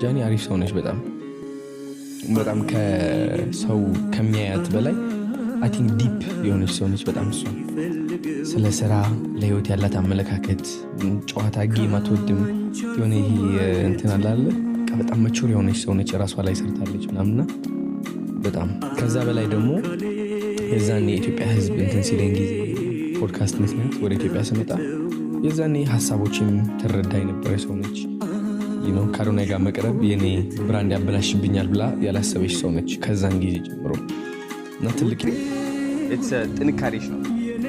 ጃኒ አሪፍ ሰው ነች በጣም ከሰው ከሚያያት በላይ አይ ቲንክ ዲፕ የሆነች ሰው ነች በጣም እሷ ስለ ስራ ለህይወት ያላት አመለካከት ጨዋታ ጌም አትወድም የሆነ ይሄ እንትን አላለ በጣም መቹር የሆነች ሰው ነች ራሷ ላይ ሰርታለች ምናምንና በጣም ከዛ በላይ ደግሞ የዛኔ የኢትዮጵያ ህዝብ እንትን ሲለኝ ጊዜ ፖድካስት መስማት ወደ ኢትዮጵያ ስመጣ የዛኔ ሀሳቦችን ትረዳኝ ነበር ሰው ነች ከአዶናይ ጋር መቅረብ የኔ ብራንድ ያበላሽብኛል ብላ ያላሰበች ሰው ነች ከዛን ጊዜ ጀምሮ እና ትልቅ ጥንካሬሽ ነው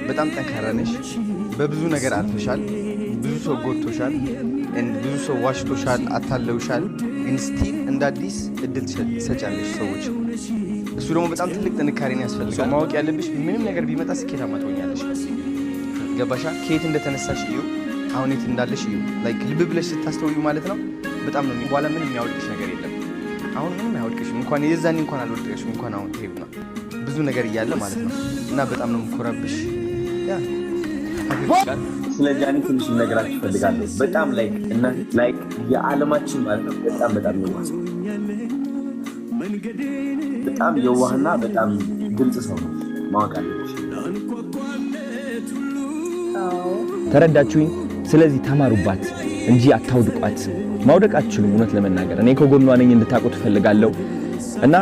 በጣም ጠንካራ ነሽ በብዙ ነገር አልፈሻል ብዙ ሰው ጎድቶሻል ብዙ ሰው ዋሽቶሻል አታለውሻል ግን ስቲል እንደ አዲስ እድል ትሰጫለሽ ሰዎች እሱ ደግሞ በጣም ትልቅ ጥንካሬን ያስፈልጋል ማወቅ ያለብሽ ምንም ነገር ቢመጣ ስኬታማ ትሆኛለሽ ገባሻ ከየት እንደተነሳሽ እዩ አሁን የት እንዳለሽ እዩ ላይክ ልብ ብለሽ ስታስተውዩ ማለት ነው በጣም ነው በኋላ ምንም የሚያወድቅሽ ነገር የለም አሁን ምንም አይወድቅሽም እንኳን የዛኔ እንኳን አልወድቅሽም እንኳን አሁን ተይውና ብዙ ነገር እያለ ማለት ነው እና በጣም ነው የምኮራብሽ ያ ስለ ጃኒ ትንሽ ነገራችሁ ፈልጋለሁ በጣም ላይክ የዓለማችን ማለት ነው በጣም በጣም የዋህና በጣም ግልጽ ሰው ነው ማወቅ አለብሽ ተረዳችሁኝ ስለዚህ ተማሩባት እንጂ አታውድቋት ማውደቅ አትችሉም እውነት ለመናገር እኔ ከጎኗ ነኝ እንድታውቁት ፈልጋለሁ እና